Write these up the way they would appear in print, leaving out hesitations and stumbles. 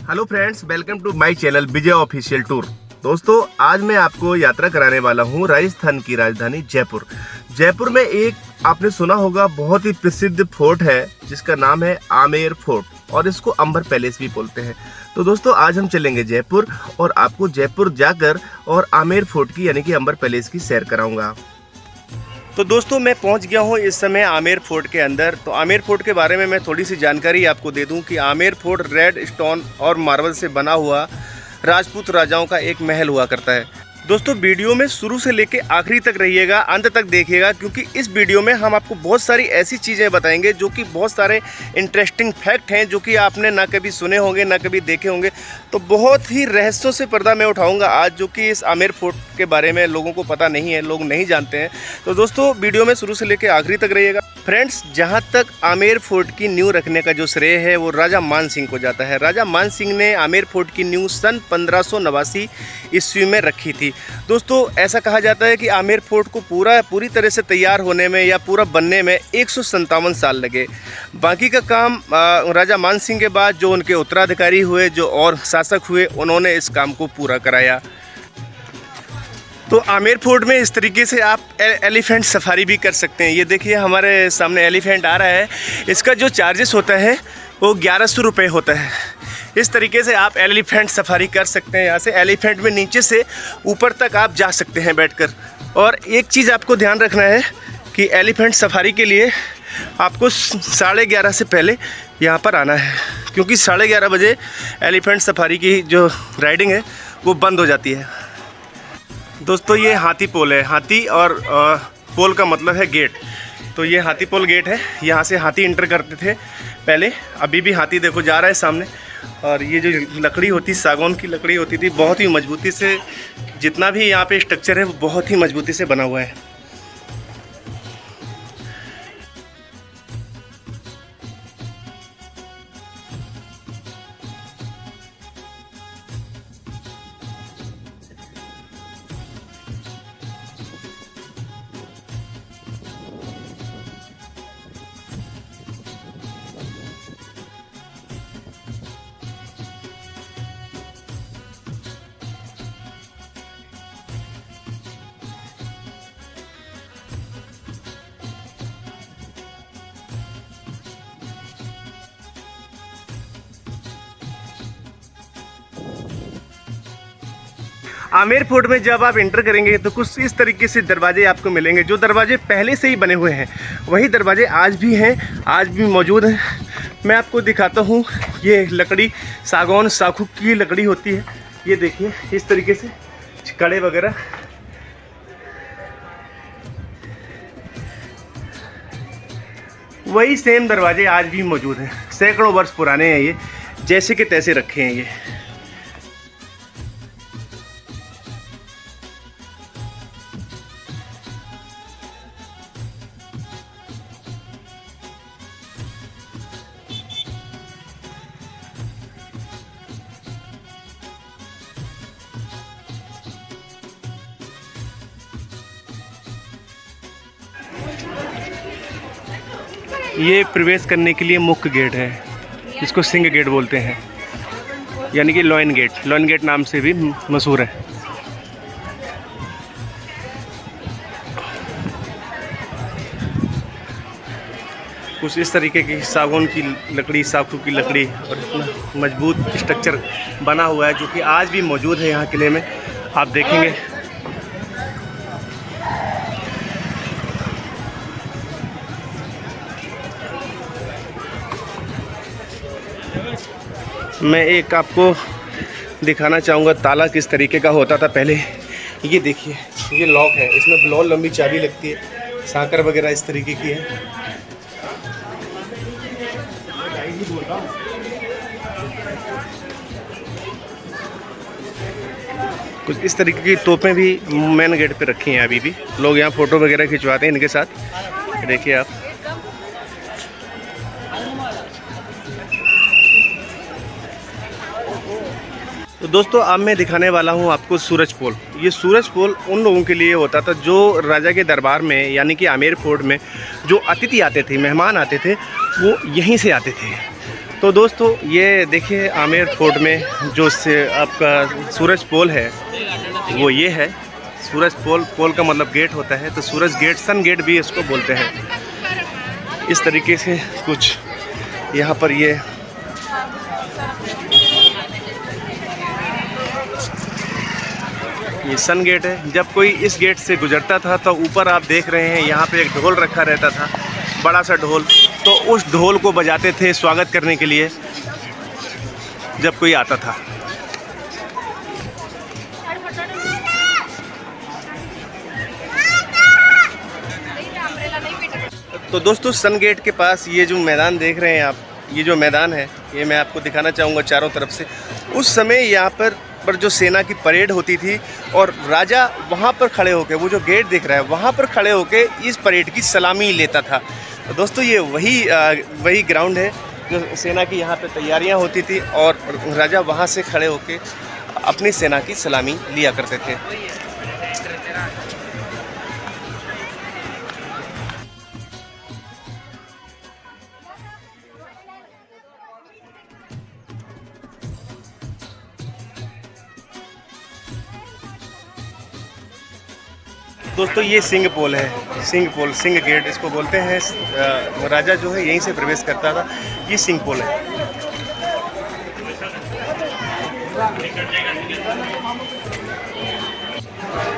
Hello friends, welcome to my channel Vijay official tour. दोस्तों, आज मैं आपको यात्रा कराने वाला हूँ राजस्थान की राजधानी जयपुर। जयपुर में एक आपने सुना होगा बहुत ही प्रसिद्ध फोर्ट है जिसका नाम है आमेर फोर्ट और इसको अंबर पैलेस भी बोलते हैं। तो दोस्तों, आज हम चलेंगे जयपुर और आपको जयपुर जाकर और आमेर फोर्ट की यानी कि अंबर पैलेस की सैर कराऊंगा। तो दोस्तों, मैं पहुंच गया हूं इस समय आमेर फोर्ट के अंदर। तो आमेर फोर्ट के बारे में मैं थोड़ी सी जानकारी आपको दे दूं कि आमेर फोर्ट रेड स्टोन और मार्बल से बना हुआ राजपूत राजाओं का एक महल हुआ करता है। दोस्तों, वीडियो में शुरू से लेके आखिरी तक रहिएगा, अंत तक देखिएगा, क्योंकि इस वीडियो में हम आपको बहुत सारी ऐसी चीज़ें बताएंगे जो कि बहुत सारे इंटरेस्टिंग फैक्ट हैं जो कि आपने ना कभी सुने होंगे ना कभी देखे होंगे। तो बहुत ही रहस्यों से पर्दा मैं उठाऊंगा आज, जो कि इस आमेर फोर्ट के बारे में लोगों को पता नहीं है, लोग नहीं जानते हैं। तो दोस्तों, वीडियो में शुरू से लेकर आखिरी तक रहिएगा। फ्रेंड्स, जहाँ तक आमेर फोर्ट की नींव रखने का जो श्रेय है वो राजा मान सिंह को जाता है। राजा मान सिंह ने आमेर फोर्ट की नींव सन 1589 ईस्वी में रखी थी। दोस्तों, ऐसा कहा जाता है कि आमेर फोर्ट को पूरी तरह से तैयार होने में या पूरा बनने में 157 साल लगे। बाकी का काम राजा मान सिंह के बाद जो उनके उत्तराधिकारी हुए, जो और शासक हुए, उन्होंने इस काम को पूरा कराया। तो आमेर फोर्ट में इस तरीके से आप एलिफेंट सफारी भी कर सकते हैं। ये देखिए, हमारे सामने एलिफेंट आ रहा है। इसका जो चार्जेस होता है वो 1100 रुपये होता है। इस तरीके से आप एलिफेंट सफारी कर सकते हैं। यहाँ से एलिफेंट में नीचे से ऊपर तक आप जा सकते हैं बैठकर। और एक चीज़ आपको ध्यान रखना है कि एलिफेंट सफारी के लिए आपको 11:30 से पहले यहाँ पर आना है, क्योंकि 11:30 बजे एलिफेंट सफारी की जो राइडिंग है वो बंद हो जाती है। दोस्तों, ये हाथी पोल है। हाथी और पोल का मतलब है गेट। तो ये हाथी पोल गेट है। यहाँ से हाथी इंटर करते थे पहले, अभी भी हाथी देखो जा रहा है सामने। और ये जो लकड़ी होती, सागौन की लकड़ी होती थी, बहुत ही मजबूती से, जितना भी यहाँ पे स्ट्रक्चर है वो बहुत ही मजबूती से बना हुआ है। आमेर फोर्ट में जब आप एंटर करेंगे तो कुछ इस तरीके से दरवाजे आपको मिलेंगे। जो दरवाजे पहले से ही बने हुए हैं वही दरवाजे आज भी हैं, आज भी मौजूद हैं। मैं आपको दिखाता हूँ। ये लकड़ी सागौन साखू की लकड़ी होती है। ये देखिए, इस तरीके से कड़े वगैरह। वही सेम दरवाजे आज भी मौजूद हैं। सैकड़ों वर्ष पुराने हैं ये, जैसे के तैसे रखे हैं ये। ये प्रवेश करने के लिए मुख्य गेट है, जिसको सिंह गेट बोलते हैं, यानी कि लॉयन गेट। लॉयन गेट नाम से भी मशहूर है। कुछ इस तरीके की सागौन की लकड़ी, साखू की लकड़ी और इतना मजबूत स्ट्रक्चर बना हुआ है जो कि आज भी मौजूद है यहाँ किले में। आप देखेंगे। मैं एक आपको दिखाना चाहूँगा ताला किस तरीके का होता था पहले। ये देखिए, ये लॉक है, इसमें बहुत लंबी चाबी लगती है, साकर वगैरह इस तरीके की है। कुछ इस तरीके की तोपें भी मेन गेट पे रखी हैं। अभी भी लोग यहाँ फ़ोटो वगैरह खिंचवाते हैं इनके साथ। देखिए आप। तो दोस्तों, अब मैं दिखाने वाला हूँ आपको सूरज पोल। ये सूरज पोल उन लोगों के लिए होता था जो राजा के दरबार में यानी कि आमेर फोर्ट में जो अतिथि आते थे, मेहमान आते थे, वो यहीं से आते थे। तो दोस्तों ये देखिए आमेर फोर्ट में जो से आपका सूरज पोल है वो ये है। सूरज पोल का मतलब गेट होता है, तो सूरज गेट, सन गेट भी इसको बोलते हैं। इस तरीके से कुछ यहाँ पर ये सन गेट है। जब कोई इस गेट से गुजरता था तो ऊपर आप देख रहे हैं यहाँ पे एक ढोल रखा रहता था, बड़ा सा ढोल। तो उस ढोल को बजाते थे स्वागत करने के लिए जब कोई आता था। तो दोस्तों सन गेट के पास ये जो मैदान देख रहे हैं आप, ये जो मैदान है ये मैं आपको दिखाना चाहूँगा चारों तरफ से। उस समय यहाँ पर जो सेना की परेड होती थी और राजा वहाँ पर खड़े होकर, वो जो गेट दिख रहा है वहाँ पर खड़े होकर इस परेड की सलामी लेता था। तो दोस्तों ये वही ग्राउंड है जो सेना की यहाँ पे तैयारियाँ होती थी और राजा वहाँ से खड़े होकर अपनी सेना की सलामी लिया करते थे। दोस्तों ये सिंह पोल है, सिंह गेट इसको बोलते हैं। राजा जो है यहीं से प्रवेश करता था। ये सिंह पोल है।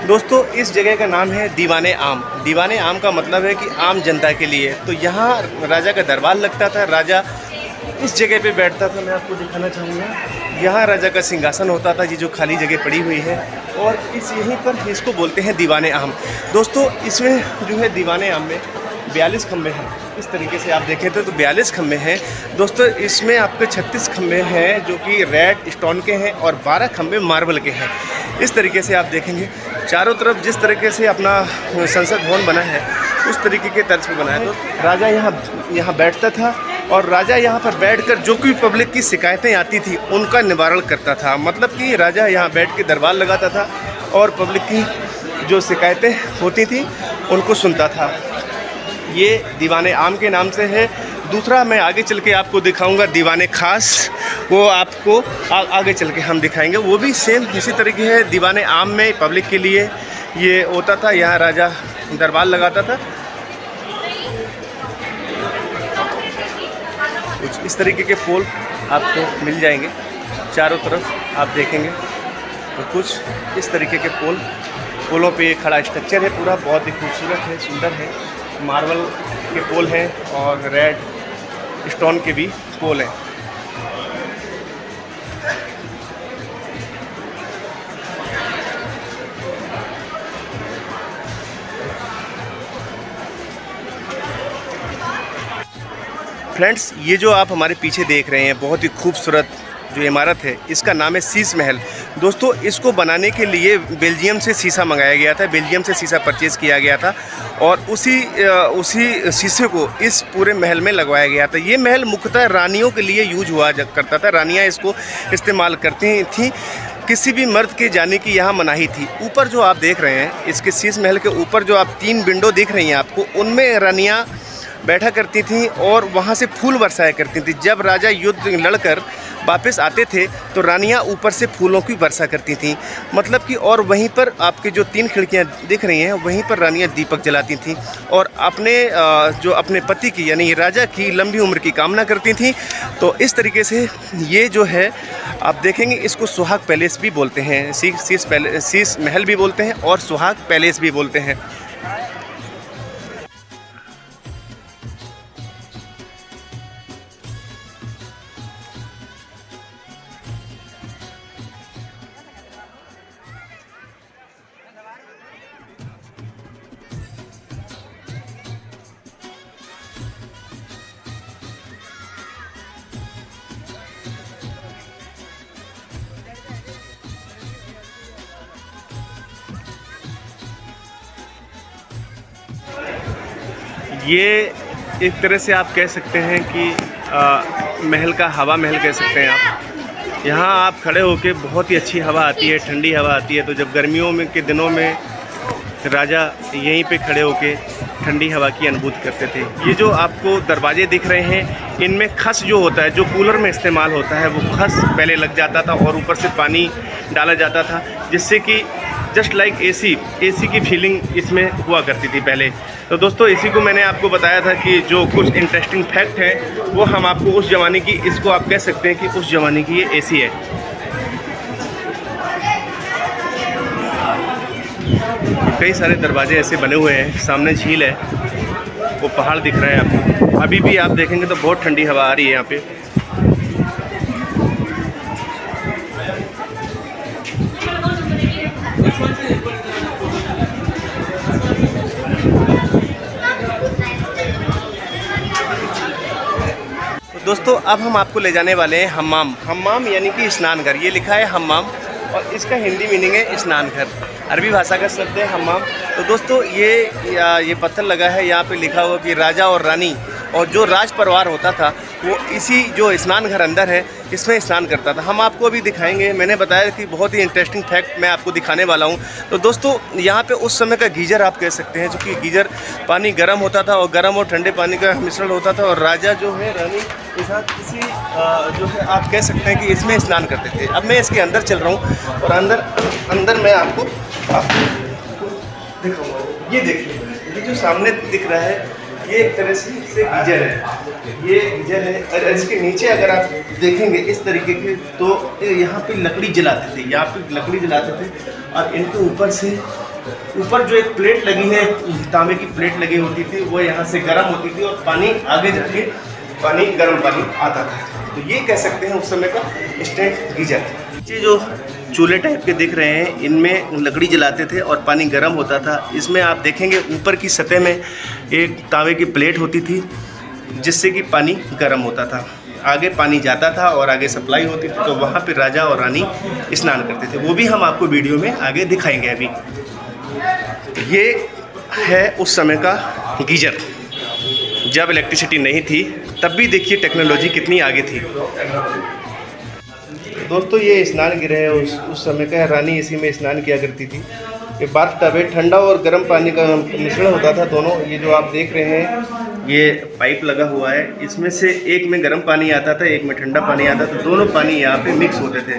दोस्तों इस जगह का नाम है दीवाने आम। दीवाने आम का मतलब है कि आम जनता के लिए। तो यहाँ राजा का दरबार लगता था, राजा इस जगह पे बैठता था। मैं आपको दिखाना चाहूँगा, यहाँ राजा का सिंहासन होता था, ये जो खाली जगह पड़ी हुई है। और यहीं पर इसको बोलते हैं दीवाने आम। दोस्तों इसमें जो है दीवाने आम में 42 खंबे हैं। इस तरीके से आप देखें तो 42 खंबे हैं। दोस्तों इसमें आपके 36 खंबे हैं जो कि रेड स्टोन के हैं और 12 खंबे मार्बल के हैं। इस तरीके से आप देखेंगे चारों तरफ जिस तरीके से अपना संसद भवन बना है उस तरीके के तर्ज पर बना है। तो राजा यहाँ बैठता था और राजा यहाँ पर बैठकर जो कोई पब्लिक की शिकायतें आती थी उनका निवारण करता था। मतलब कि राजा यहाँ बैठ के दरबार लगाता था और पब्लिक की जो शिकायतें होती थी उनको सुनता था। ये दीवाने आम के नाम से है। दूसरा मैं आगे चल के आपको दिखाऊंगा दीवाने खास, वो आपको आगे चल के हम दिखाएंगे। वो भी सेम इसी तरीके है। दीवाने आम में पब्लिक के लिए ये होता था, यहाँ राजा दरबार लगाता था। कुछ इस तरीके के पोल आपको मिल जाएंगे चारों तरफ, आप देखेंगे तो कुछ इस तरीके के पोलों पे खड़ा स्ट्रक्चर है पूरा, बहुत ही खूबसूरत है, सुंदर है। मार्बल के पोल हैं और रेड स्टोन के भी पोल हैं। फ्रेंड्स ये जो आप हमारे पीछे देख रहे हैं बहुत ही खूबसूरत जो इमारत है, इसका नाम है शीश महल। दोस्तों इसको बनाने के लिए बेल्जियम से शीशा मंगाया गया था, बेल्जियम से शीशा परचेज़ किया गया था और उसी शीशे को इस पूरे महल में लगवाया गया था। ये महल मुख्यतः रानियों के लिए यूज हुआ करता था, रानियाँ इसको इस्तेमाल करती थीं। किसी भी मर्द के जाने की यहाँ मनाही थी। ऊपर जो आप देख रहे हैं इसके शीश महल के ऊपर जो आप 3 विंडो दिख रही हैं आपको, उनमें रानियाँ बैठा करती थीं और वहाँ से फूल बरसाया करती थीं। जब राजा युद्ध लड़कर वापस आते थे तो रानियाँ ऊपर से फूलों की वर्षा करती थीं। मतलब कि और वहीं पर आपके जो 3 खिड़कियाँ दिख रही हैं वहीं पर रानियाँ दीपक जलाती थीं और अपने पति की यानी राजा की लंबी उम्र की कामना करती थीं। तो इस तरीके से ये जो है आप देखेंगे इसको सुहाग पैलेस भी बोलते हैं, शीश महल भी बोलते हैं और सुहाग पैलेस भी बोलते हैं। ये एक तरह से आप कह सकते हैं कि महल का हवा महल कह सकते हैं आप। यहाँ आप खड़े होकर बहुत ही अच्छी हवा आती है, ठंडी हवा आती है। तो जब गर्मियों में के दिनों में राजा यहीं पे खड़े होकर ठंडी हवा की अनुभूति करते थे। ये जो आपको दरवाजे दिख रहे हैं, इनमें खस जो होता है, जो कूलर में इस्तेमाल होता है, वो खस पहले लग जाता था और ऊपर से पानी डाला जाता था, जिससे कि जस्ट लाइक एसी की फीलिंग इसमें हुआ करती थी पहले। तो दोस्तों एसी को मैंने आपको बताया था कि जो कुछ इंटरेस्टिंग फैक्ट है वो हम आपको उस ज़माने की, इसको आप कह सकते हैं कि उस ज़माने की ये एसी है। कई सारे दरवाजे ऐसे बने हुए हैं, सामने झील है, वो पहाड़ दिख रहा है आपको। अभी भी आप देखेंगे तो बहुत ठंडी हवा आ रही है यहाँ पे। दोस्तों अब हम आपको ले जाने वाले हैं हम्माम यानी कि स्नान घर। ये लिखा है हम्माम और इसका हिंदी मीनिंग है स्नान घर। अरबी भाषा का शब्द है हम्माम। तो दोस्तों ये पत्थर लगा है, यहाँ पे लिखा हुआ कि राजा और रानी और जो राज परिवार होता था वो इसी जो स्नान घर अंदर है इसमें स्नान करता था। हम आपको अभी दिखाएंगे। मैंने बताया कि बहुत ही इंटरेस्टिंग फैक्ट मैं आपको दिखाने वाला हूँ। तो दोस्तों यहाँ पे उस समय का गीजर आप कह सकते हैं, जो कि गीजर पानी गर्म होता था और गर्म और ठंडे पानी का मिश्रण होता था, और राजा जो है रानी के साथ किसी जो है आप कह सकते हैं कि इसमें स्नान करते थे। अब मैं इसके अंदर चल रहा हूँ और अंदर मैं आपको दिखाऊँगा। ये देखिए, ये जो सामने दिख रहा है ये एक तरह से गीजर है। ये गीजर है और इसके नीचे अगर आप देखेंगे इस तरीके के, तो यहाँ पे लकड़ी जलाते थे, यहाँ पे लकड़ी जलाते थे और इनके ऊपर जो एक प्लेट लगी है, तांबे की प्लेट लगी होती थी, वो यहाँ से गर्म होती थी और पानी आगे जाके गर्म पानी आता था। तो ये कह सकते हैं उस समय का इंस्टेंट गीजर। नीचे जो चूल्हे टाइप के दिख रहे हैं, इनमें लकड़ी जलाते थे और पानी गर्म होता था। इसमें आप देखेंगे ऊपर की सतह में एक तांबे की प्लेट होती थी, जिससे कि पानी गर्म होता था। आगे पानी जाता था और आगे सप्लाई होती थी, तो वहाँ पे राजा और रानी स्नान करते थे। वो भी हम आपको वीडियो में आगे दिखाएंगे। अभी ये है उस समय का गीजर, जब इलेक्ट्रिसिटी नहीं थी, तब भी देखिए टेक्नोलॉजी कितनी आगे थी। दोस्तों ये स्नान गृह है उस समय का। रानी इसी में स्नान किया करती थी। ये बाथ टब है, ठंडा और गर्म पानी का मिश्रण होता था दोनों। ये जो आप देख रहे हैं ये पाइप लगा हुआ है, इसमें से एक में गर्म पानी आता था, एक में ठंडा पानी आता था। दोनों पानी यहाँ पे मिक्स होते थे।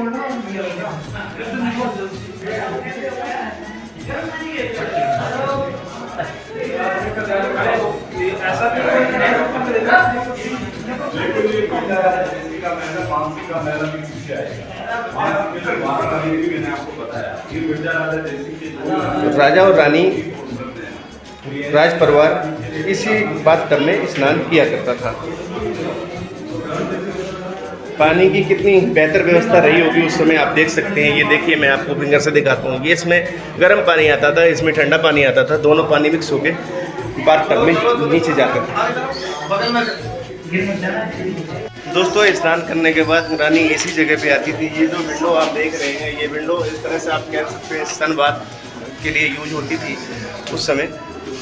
राजा और रानी राज परिवार इसी बाथ टब में स्नान किया करता था। पानी की कितनी बेहतर व्यवस्था रही होगी उस समय, आप देख सकते हैं। ये देखिए, मैं आपको फिंगर से दिखाता हूँ। ये इसमें गर्म पानी आता था, इसमें ठंडा पानी आता था, दोनों पानी मिक्स होके बाथ टब में नीचे जाकर। दोस्तों स्नान करने के बाद रानी इसी जगह पे आती थी। ये जो विंडो आप देख रहे हैं, ये विंडो इस तरह से आप कह सकते हैं सन बाथ के लिए यूज होती थी उस समय।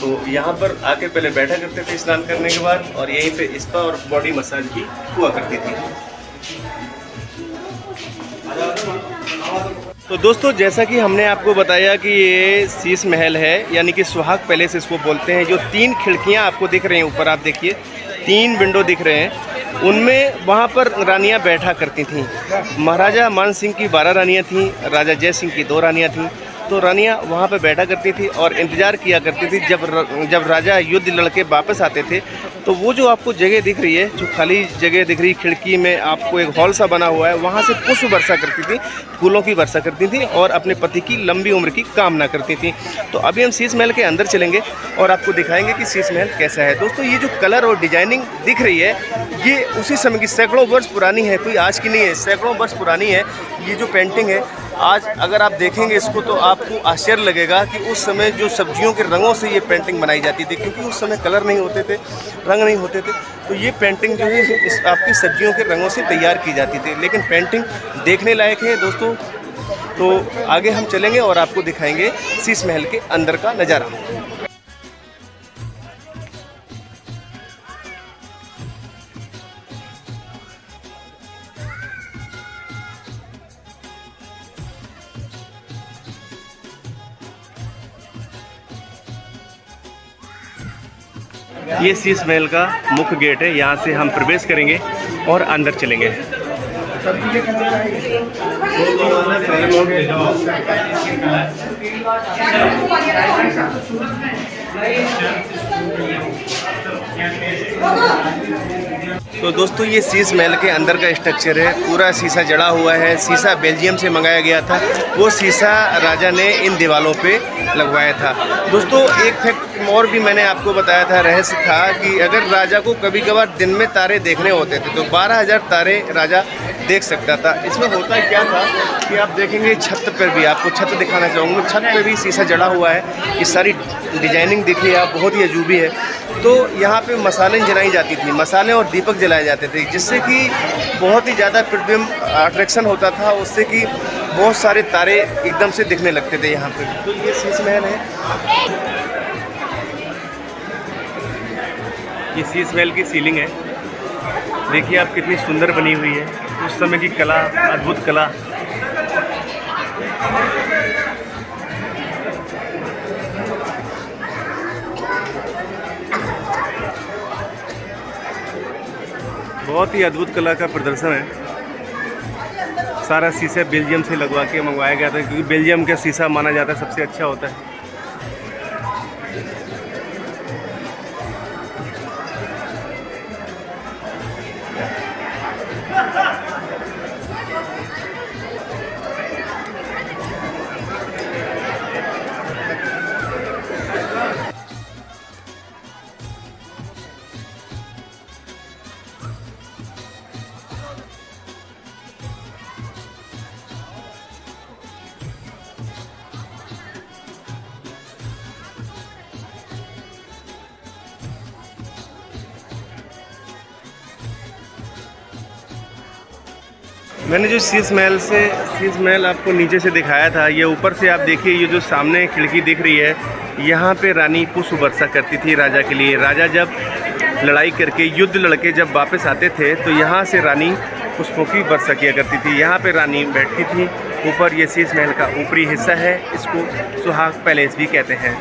तो यहाँ पर आके पहले बैठा करते थे स्नान करने के बाद, और यहीं पे स्पा और बॉडी मसाज की हुआ करती थी। तो दोस्तों जैसा कि हमने आपको बताया कि ये शीश महल है, यानी कि सुहाग पैलेस इसको बोलते हैं। जो 3 खिड़कियाँ आपको दिख रही हैं ऊपर, आप देखिए 3 विंडो दिख रहे हैं, उनमें वहाँ पर रानियाँ बैठा करती थीं। महाराजा मान सिंह की 12 रानियाँ थीं, राजा जय सिंह की 2 रानियाँ थीं। तो रानियाँ वहाँ पर बैठा करती थी और इंतज़ार किया करती थी जब राजा युद्ध लड़के वापस आते थे। तो वो जो आपको जगह दिख रही है, जो खाली जगह दिख रही है, खिड़की में आपको एक हॉल सा बना हुआ है, वहाँ से पुष्प वर्षा करती थी, फूलों की वर्षा करती थी और अपने पति की लंबी उम्र की कामना करती थी। तो अभी हम शीश महल के अंदर चलेंगे और आपको दिखाएंगे कि शीश महल कैसा है। दोस्तों ये जो कलर और डिजाइनिंग दिख रही है, ये उसी समय की सैकड़ों वर्ष पुरानी है, कोई आज की नहीं है, सैकड़ों वर्ष पुरानी है। ये जो पेंटिंग है, आज अगर आप देखेंगे इसको तो आपको आश्चर्य लगेगा कि उस समय जो सब्जियों के रंगों से ये पेंटिंग बनाई जाती थी, क्योंकि उस समय कलर नहीं होते थे, रंग नहीं होते थे। तो ये पेंटिंग जो है इस आपकी सब्जियों के रंगों से तैयार की जाती थी, लेकिन पेंटिंग देखने लायक है दोस्तों। तो आगे हम चलेंगे और आपको दिखाएंगे शीश महल के अंदर का नज़ारा। ये शीश महल का मुख्य गेट है, यहाँ से हम प्रवेश करेंगे और अंदर चलेंगे। तो दोस्तों ये शीश महल के अंदर का स्ट्रक्चर है, पूरा शीशा जड़ा हुआ है। शीशा बेल्जियम से मंगाया गया था, वो शीशा राजा ने इन दीवारों पे लगवाया था। दोस्तों एक फैक्ट और भी मैंने आपको बताया था, रहस्य था कि अगर राजा को कभी कभार दिन में तारे देखने होते थे तो 12,000 तारे राजा देख सकता था। इसमें होता क्या था कि आप देखेंगे छत पर भी, आपको छत दिखाना चाहूँगा, छत पर भी शीशा जड़ा हुआ है। ये सारी डिजाइनिंग देखिए आप, बहुत ही अजूबी है। तो यहाँ पे मसाले जलाई जाती थी, मसाले और दीपक जलाए जाते थे, जिससे कि बहुत ही ज़्यादा प्रतिबिंब अट्रैक्शन होता था, उससे कि बहुत सारे तारे एकदम से दिखने लगते थे यहाँ पे। तो ये शीश महल है, ये शीश महल की सीलिंग है। देखिए आप कितनी सुंदर बनी हुई है, उस समय की कला, अद्भुत कला। बहुत ही अद्भुत कला का प्रदर्शन है। सारा शीशा बेल्जियम से लगवा के मंगवाया गया था, क्योंकि बेल्जियम का शीशा माना जाता है सबसे अच्छा होता है। मैंने जो शीश महल आपको नीचे से दिखाया था, ये ऊपर से आप देखिए, ये जो सामने खिड़की दिख रही है, यहाँ पे रानी पुष्प वर्षा करती थी राजा के लिए। राजा जब लड़ाई करके, युद्ध लड़के जब वापस आते थे तो यहाँ से रानी पुष्पों की वर्षा किया करती थी। यहाँ पे रानी बैठती थी। ऊपर ये शीश महल का ऊपरी हिस्सा है, इसको सुहाग पैलेस भी कहते हैं।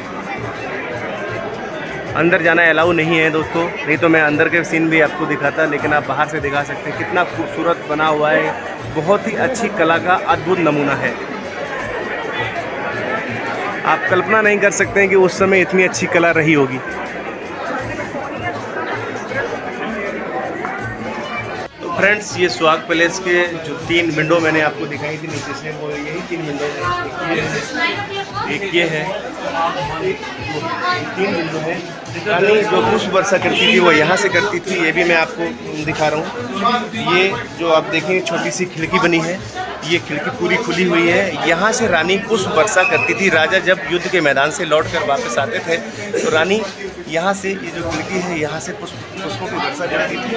अंदर जाना अलाउ नहीं है दोस्तों, नहीं तो मैं अंदर के सीन भी आपको दिखाता, लेकिन आप बाहर से दिखा सकते हैं। कितना खूबसूरत बना हुआ है, बहुत ही अच्छी कला का अद्भुत नमूना है। आप कल्पना नहीं कर सकते हैं कि उस समय इतनी अच्छी कला रही होगी। तो फ्रेंड्स, ये सुहाग पैलेस के जो 3 विंडो मैंने आपको दिखाई थी नीचे से, वो यही 3 विंडो है। एक ये है, 3 विंडो है। रानी जो पुष्प वर्षा करती थी वो यहाँ से करती थी, ये भी मैं आपको दिखा रहा हूँ। ये जो आप देखेंगे छोटी सी खिड़की बनी है, ये खिड़की पूरी खुली हुई है। यहाँ से रानी पुष्प वर्षा करती थी। राजा जब युद्ध के मैदान से लौटकर वापस आते थे तो रानी यहाँ से, ये जो खिड़की है, यहाँ से पुष्पों की वर्षा करती थी।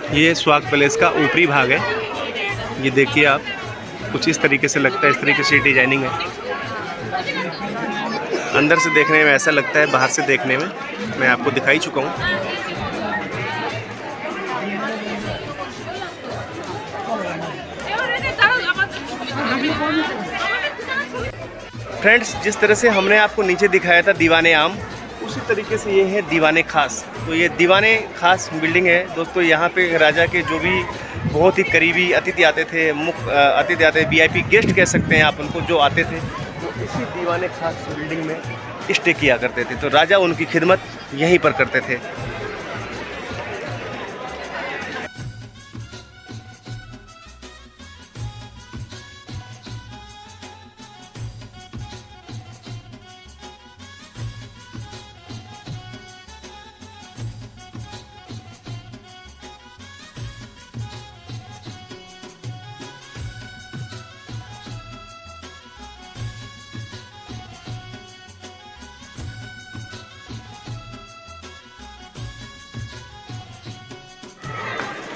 ये सुहाग पैलेस का ऊपरी भाग है। ये देखिए आप, कुछ इस तरीके से लगता है, इस तरीके से डिजाइनिंग है। अंदर से देखने में ऐसा लगता है, बाहर से देखने में मैं आपको दिखाई चुका हूँ। फ्रेंड्स, जिस तरह से हमने आपको नीचे दिखाया था दीवाने आम, उसी तरीके से ये है दीवाने खास। तो ये दीवाने खास बिल्डिंग है दोस्तों। यहाँ पे राजा के जो भी बहुत ही करीबी अतिथि आते थे, मुख्य अतिथि आते थे, VIP गेस्ट कह सकते हैं आप उनको, जो आते थे तो इसी दीवाने खास बिल्डिंग में स्टे किया करते थे। तो राजा उनकी खिदमत यहीं पर करते थे।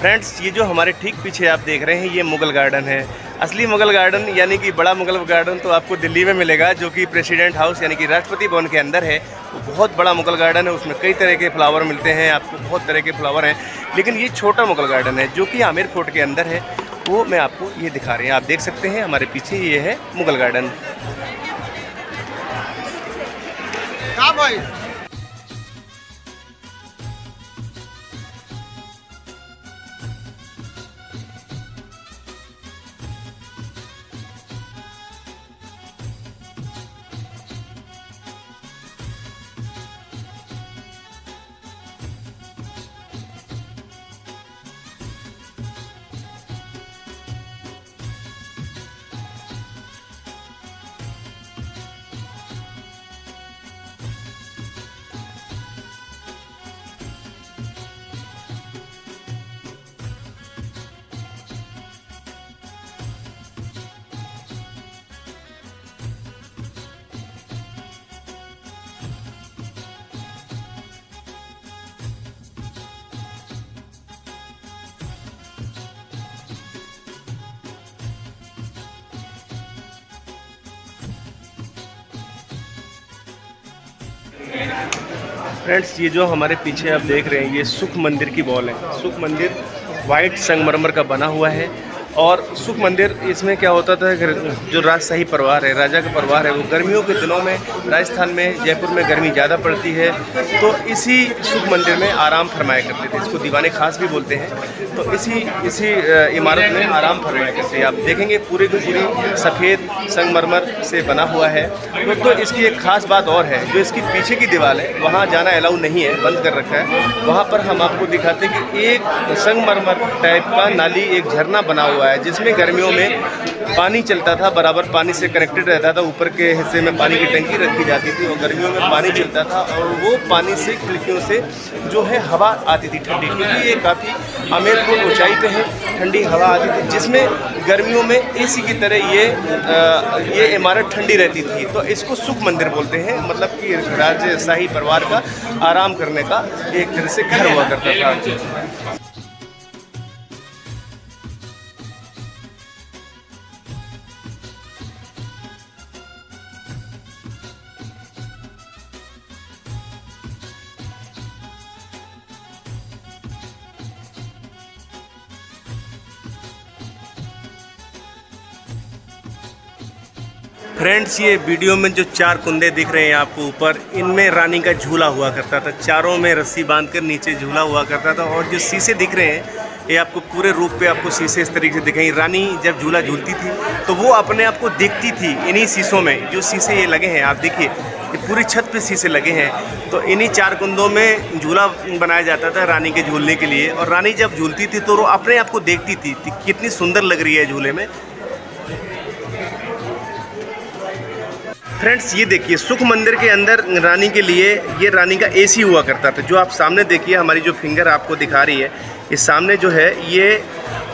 फ्रेंड्स, ये जो हमारे ठीक पीछे आप देख रहे हैं, ये मुगल गार्डन है। असली मुगल गार्डन यानी कि बड़ा मुगल गार्डन तो आपको दिल्ली में मिलेगा, जो कि प्रेसिडेंट हाउस यानी कि राष्ट्रपति भवन के अंदर है। वो बहुत बड़ा मुगल गार्डन है, उसमें कई तरह के फ्लावर मिलते हैं आपको, बहुत तरह के फ्लावर हैं। लेकिन ये छोटा मुगल गार्डन है जो कि आमेर फोर्ट के अंदर है, वो मैं आपको ये दिखा रहे हैं। आप देख सकते हैं हमारे पीछे ये है मुगल गार्डन। भाई फ्रेंड्स, ये जो हमारे पीछे आप देख रहे हैं ये सुख मंदिर की वॉल है। सुख मंदिर वाइट संगमरमर का बना हुआ है। और सुख मंदिर, इसमें क्या होता था कि जो राजशाही परिवार है, राजा का परिवार है, वो गर्मियों के दिनों में राजस्थान में जयपुर में गर्मी ज़्यादा पड़ती है, तो इसी सुख मंदिर में आराम फरमाया करते थे। इसको दीवाने खास भी बोलते हैं। तो इसी इमारत में आराम फरमाया करते हैं। आप देखेंगे पूरे की पूरी सफ़ेद संगमरमर से बना हुआ है। तो इसकी एक ख़ास बात और है, जो इसकी पीछे की दीवार है वहाँ जाना अलाउ नहीं है, बंद कर रखा है। वहाँ पर हम आपको दिखाते हैं कि एक संगमरमर टाइप का नाली, एक झरना बना हुआ है, जिसमें गर्मियों में पानी चलता था, बराबर पानी से कनेक्टेड रहता था। ऊपर के हिस्से में पानी की टंकी रखी जाती थी और गर्मियों में पानी चलता था, और वो पानी से खिड़कियों से जो है हवा आती थी ठंडी, क्योंकि ये काफ़ी आमेर फोर्ट ऊंचाई पे है, ठंडी हवा आती थी, जिसमें गर्मियों में एसी की तरह ये इमारत ठंडी रहती थी। तो इसको सुख मंदिर बोलते हैं, मतलब कि राजशाही परिवार का आराम करने का एक तरह से घर हुआ करता था। फ्रेंड्स, ये वीडियो में जो 4 कुंदे दिख रहे हैं आपको ऊपर, इनमें रानी का झूला हुआ करता था। चारों में रस्सी बांधकर नीचे झूला हुआ करता था। और जो शीशे दिख रहे हैं, ये आपको पूरे रूप पे आपको शीशे इस तरीके से दिखाई। रानी जब झूला झूलती थी तो वो अपने आप को दिखती थी इन्हीं शीशों में। जो शीशे ये लगे हैं, आप देखिए, ये पूरी छत पे शीशे लगे हैं। तो इन्हीं 4 कुंदों में झूला बनाया जाता था रानी के झूलने के लिए। और रानी जब झूलती थी तो वो अपने आप को देखती थी कितनी सुंदर लग रही है झूले में। फ्रेंड्स, ये देखिए, सुख मंदिर के अंदर रानी के लिए ये रानी का एसी हुआ करता था। जो आप सामने देखिए, हमारी जो फिंगर आपको दिखा रही है, ये सामने जो है ये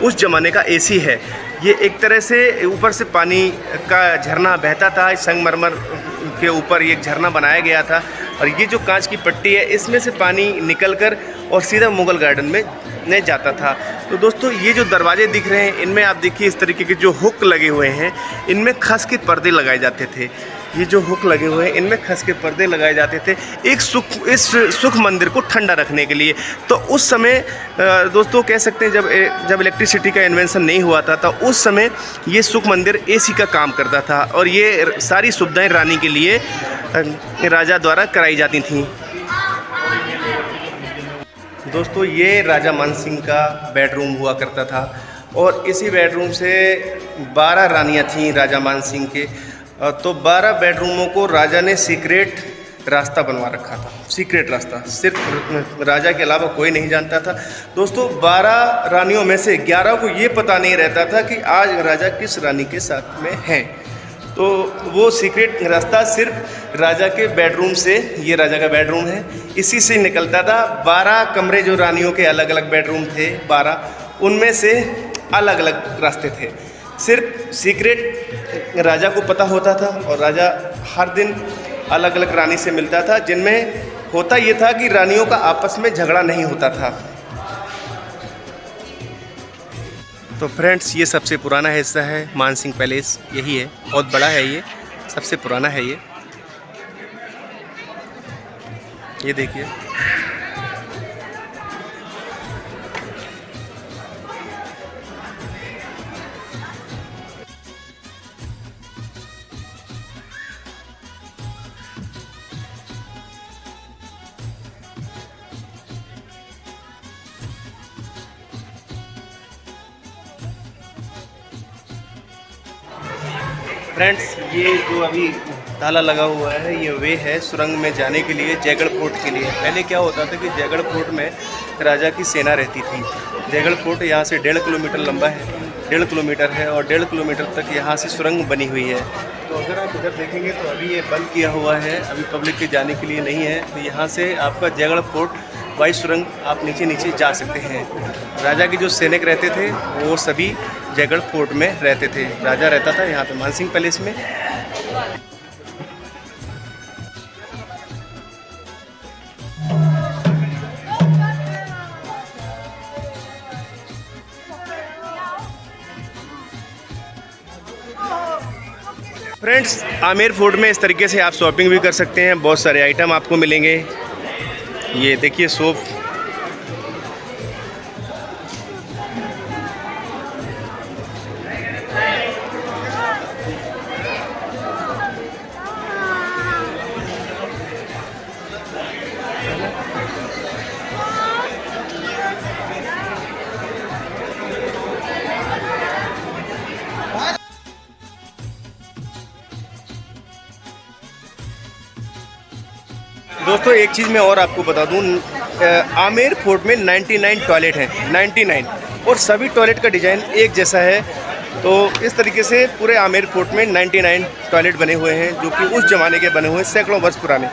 उस ज़माने का एसी है। ये एक तरह से ऊपर से पानी का झरना बहता था, संगमरमर के ऊपर ये झरना बनाया गया था। और ये जो कांच की पट्टी है, इसमें से पानी निकलकर और सीधा मुगल गार्डन में जाता था। तो दोस्तों, ये जो दरवाजे दिख रहे हैं, इनमें आप देखिए इस तरीके के जो हुक लगे हुए हैं, इनमें खस के पर्दे लगाए जाते थे। ये जो हुक लगे हुए हैं, इनमें खस के पर्दे लगाए जाते थे इस सुख मंदिर को ठंडा रखने के लिए। तो उस समय दोस्तों कह सकते हैं जब इलेक्ट्रिसिटी का इन्वेंशन नहीं हुआ था, तो उस समय ये सुख मंदिर एसी का काम करता था। और ये सारी सुविधाएं रानी के लिए राजा द्वारा कराई जाती थीं। दोस्तों, ये राजा मानसिंह का बेडरूम हुआ करता था। और इसी बेडरूम से 12 रानियाँ थीं राजा मानसिंह के। तो 12 बेडरूमों को राजा ने सीक्रेट रास्ता बनवा रखा था। सीक्रेट रास्ता सिर्फ राजा के अलावा कोई नहीं जानता था। दोस्तों, 12 रानियों में से 11 को ये पता नहीं रहता था कि आज राजा किस रानी के साथ में हैं। तो वो सीक्रेट रास्ता सिर्फ राजा के बेडरूम से, ये राजा का बेडरूम है, इसी से निकलता था। 12 कमरे जो रानियों के अलग अलग बेडरूम थे, 12, उनमें से अलग अलग रास्ते थे। सिर्फ सीक्रेट राजा को पता होता था। और राजा हर दिन अलग अलग रानी से मिलता था, जिनमें होता ये था कि रानियों का आपस में झगड़ा नहीं होता था। तो फ्रेंड्स, ये सबसे पुराना हिस्सा है मानसिंह पैलेस, यही है, बहुत बड़ा है ये, सबसे पुराना है ये देखिए। फ्रेंड्स, ये जो अभी ताला लगा हुआ है, ये वे है सुरंग में जाने के लिए, जयगढ़ फोर्ट के लिए। पहले क्या होता था कि जयगढ़ फोर्ट में राजा की सेना रहती थी। जयगढ़ फोर्ट यहाँ से 1.5 किलोमीटर लंबा है, 1.5 किलोमीटर है, और 1.5 किलोमीटर तक यहाँ से सुरंग बनी हुई है। तो अगर आप इधर देखेंगे तो अभी ये बंद किया हुआ है, अभी पब्लिक के जाने के लिए नहीं है। तो यहाँ से आपका जयगढ़ फोर्ट वाई सुरंग आप नीचे नीचे जा सकते हैं। राजा के जो सैनिक रहते थे वो सभी जयगढ़ फोर्ट में रहते थे। राजा रहता था यहाँ पे मानसिंह पैलेस में। फ्रेंड्स, आमेर फोर्ट में इस तरीके से आप शॉपिंग भी कर सकते हैं, बहुत सारे आइटम आपको मिलेंगे। ये देखिए सोप, दोस्तों एक चीज़ मैं और आपको बता दूं, आमेर फोर्ट में 99 टॉयलेट हैं, 99, और सभी टॉयलेट का डिज़ाइन एक जैसा है। तो इस तरीके से पूरे आमेर फोर्ट में 99 टॉयलेट बने हुए हैं, जो कि उस ज़माने के बने हुए हैं, सैकड़ों वर्ष पुराने।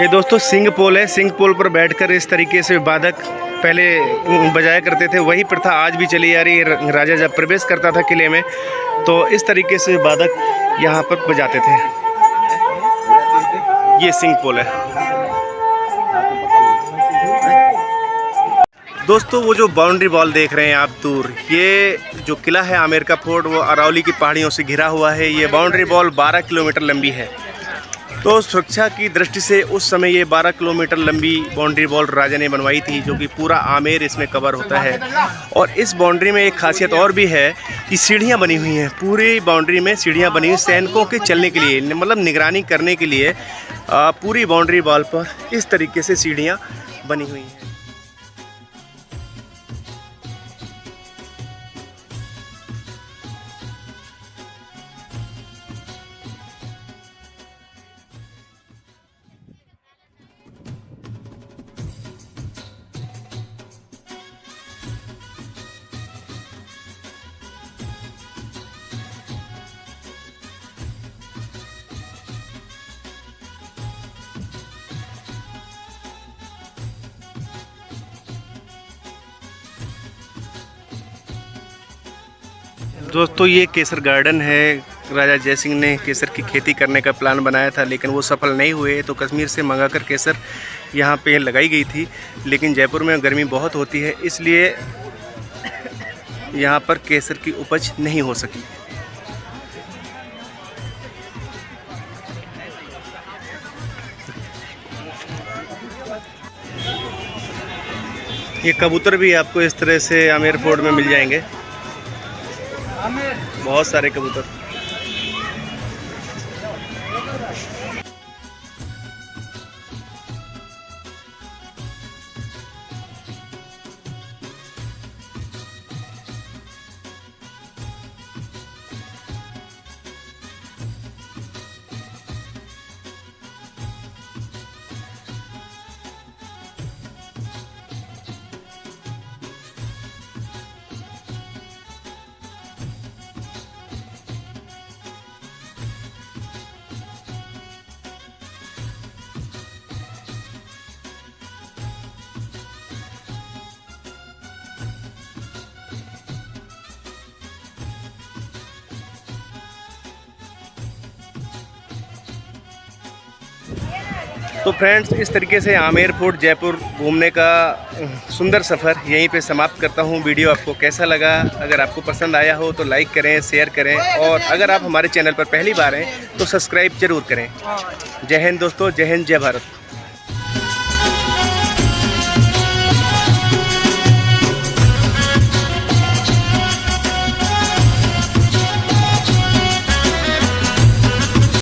ये दोस्तों सिंह पोल है, सिंह पोल पर बैठकर इस तरीके से वादक पहले बजाया करते थे। वही प्रथा आज भी चली आ रही है। राजा जब प्रवेश करता था किले में तो इस तरीके से वादक यहाँ पर बजाते थे। ये सिंह पोल है दोस्तों। वो जो बाउंड्री वॉल देख रहे हैं आप दूर, ये जो किला है आमेर का फोर्ट, वो अरावली की पहाड़ियों से घिरा हुआ है। ये बाउंड्री वॉल 12 किलोमीटर लंबी है। तो सुरक्षा की दृष्टि से उस समय ये 12 किलोमीटर लंबी बाउंड्री वॉल राजा ने बनवाई थी, जो कि पूरा आमेर इसमें कवर होता है। और इस बाउंड्री में एक खासियत और भी है कि सीढ़ियाँ बनी हुई हैं, पूरी बाउंड्री में सीढ़ियाँ बनी हुई सैनिकों के चलने के लिए, मतलब निगरानी करने के लिए। पूरी बाउंड्री वॉल पर इस तरीके से सीढ़ियाँ बनी हुई हैं। दोस्तों ये केसर गार्डन है। राजा जय सिंह ने केसर की खेती करने का प्लान बनाया था, लेकिन वो सफल नहीं हुए। तो कश्मीर से मंगाकर केसर यहाँ पे लगाई गई थी, लेकिन जयपुर में गर्मी बहुत होती है, इसलिए यहाँ पर केसर की उपज नहीं हो सकी। ये कबूतर भी आपको इस तरह से आमेर फोर्ट में मिल जाएंगे, बहुत सारे कबूतर। तो फ्रेंड्स, इस तरीके से आमेर फोर्ट जयपुर घूमने का सुंदर सफ़र यहीं पे समाप्त करता हूँ। वीडियो आपको कैसा लगा? अगर आपको पसंद आया हो तो लाइक करें, शेयर करें, और अगर आप हमारे चैनल पर पहली बार हैं तो सब्सक्राइब जरूर करें। जय हिंद दोस्तों, जय हिंद, जय भारत।